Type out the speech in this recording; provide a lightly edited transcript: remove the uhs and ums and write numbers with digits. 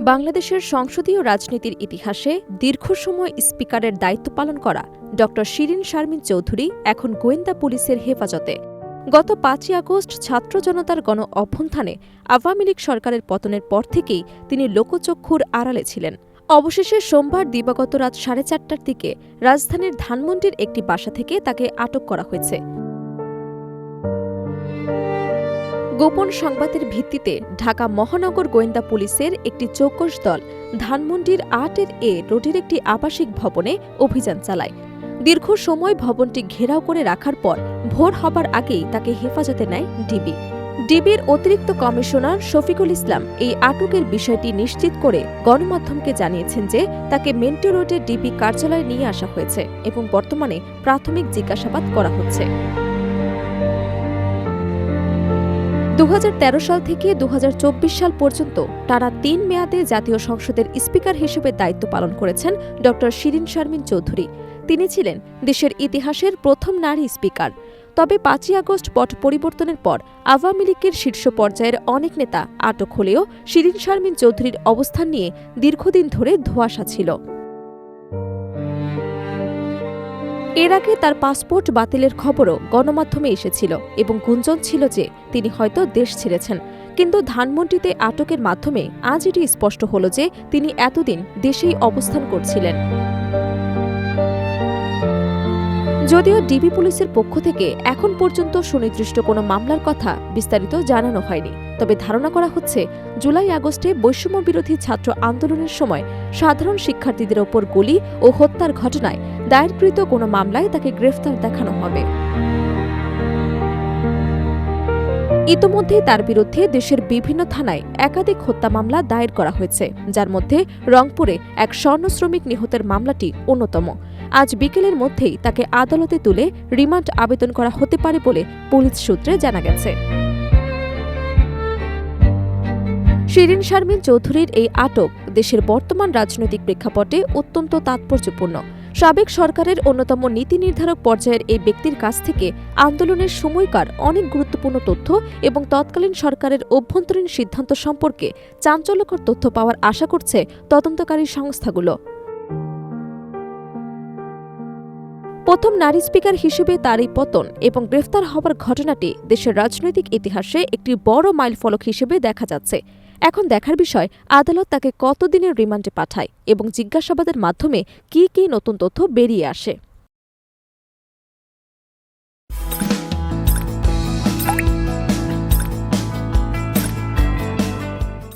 বাংলাদেশের সংসদীয় রাজনীতির ইতিহাসে দীর্ঘ সময় স্পিকারের দায়িত্ব পালন করা ড শিরিন শারমিন চৌধুরী এখন গোয়েন্দা পুলিশের হেফাজতে। গত ৫ই আগস্ট ছাত্র জনতার গণ অভ্যুত্থানে আওয়ামী লীগ সরকারের পতনের পর থেকেই তিনি লোকচক্ষুর আড়ালে ছিলেন। অবশেষে সোমবার দিবাগত রাত ৪:৩০টার দিকে রাজধানীর ধানমন্ডির একটি বাসা থেকে তাকে আটক করা হয়েছে। গোপন সংবাদের ভিত্তিতে ঢাকা মহানগর গোয়েন্দা পুলিশের একটি চৌকস দল ধানমন্ডির ৮-এ রোডের একটি আবাসিক ভবনে অভিযান চালায়। দীর্ঘ সময় ভবনটি ঘেরাও করে রাখার পর ভোর হবার আগেই তাকে হেফাজতে নেয় ডিবি। ডিবির অতিরিক্ত কমিশনার শফিকুল ইসলাম এই আটকের বিষয়টি নিশ্চিত করে গণমাধ্যমকে জানিয়েছেন যে তাকে মিন্টো রোডের ডিবি কার্যালয়ে নিয়ে আসা হয়েছে এবং বর্তমানে প্রাথমিক জিজ্ঞাসাবাদ করা হচ্ছে। ২০১৩ সাল থেকে ২০২৪ সাল পর্যন্ত টানা ৩ মেয়াদে জাতীয় সংসদের স্পিকার হিসেবে দায়িত্ব পালন করেছেন ড শিরিন শারমিন চৌধুরী। তিনি ছিলেন দেশের ইতিহাসের প্রথম নারী স্পিকার। তবে ৫ই আগস্ট পট পরিবর্তনের পর আওয়ামী লীগের শীর্ষ পর্যায়ের অনেক নেতা আটক হলেও শিরিন শারমিন চৌধুরীর অবস্থান নিয়ে দীর্ঘদিন ধরে ধোঁয়াশা ছিল। এর আগে তার পাসপোর্ট বাতিলের খবরও গণমাধ্যমে এসেছিল এবং গুঞ্জন ছিল যে তিনি হয়তো দেশ ছেড়েছেন। কিন্তু ধানমন্ডিতে আটকের মাধ্যমে আজ এটি স্পষ্ট হল যে তিনি এতদিন দেশেই অবস্থান করছিলেন। যদিও ডিবি পুলিশের পক্ষ থেকে এখন পর্যন্ত সুনির্দিষ্ট কোনো মামলার কথা বিস্তারিত জানানো হয়নি, তবে ধারণা করা হচ্ছে জুলাই আগস্টে বৈষম্য বিরোধী ছাত্র আন্দোলনের সময় সাধারণ শিক্ষার্থীদের ওপর গুলি ও হত্যার ঘটনায় দায়েরকৃত কোনো মামলায় তাকে গ্রেফতার দেখানো হবে। ইতোমধ্যে তার বিরুদ্ধে দেশের বিভিন্ন থানায় একাধিক হত্যা মামলা দায়ের করা হয়েছে, যার মধ্যে রংপুরে এক স্বর্ণ শ্রমিক নিহতের মামলাটি অন্যতম। আজ বিকেলের মধ্যেই তাকে আদালতে তুলে রিমান্ড আবেদন করা হতে পারে বলে পুলিশ সূত্রে জানা গেছে। শিরিন শারমিন চৌধুরীর এই আটক দেশের বর্তমান রাজনৈতিক প্রেক্ষাপটে অত্যন্ত তাৎপর্যপূর্ণ। সাবেক সরকারের অন্যতম নীতি নির্ধারক পর্যায়ের এই ব্যক্তির কাছ থেকে আন্দোলনের সময়কার অনেক গুরুত্বপূর্ণ তথ্য এবং তৎকালীন সরকারের অভ্যন্তরীণ সিদ্ধান্ত সম্পর্কে চাঞ্চল্যকর তথ্য পাওয়ার আশা করছে তদন্তকারী সংস্থাগুলো। প্রথম নারী স্পিকার হিসেবে তার এই পতন এবং গ্রেফতার হওয়ার ঘটনাটি দেশের রাজনৈতিক ইতিহাসে একটি বড় মাইলফলক হিসেবে দেখা যাচ্ছে। এখন দেখার বিষয় আদালত তাকে কতদিনের রিমান্ডে পাঠায় এবং জিজ্ঞাসাবাদের মাধ্যমে কী নতুন তথ্য বেরিয়ে আসে।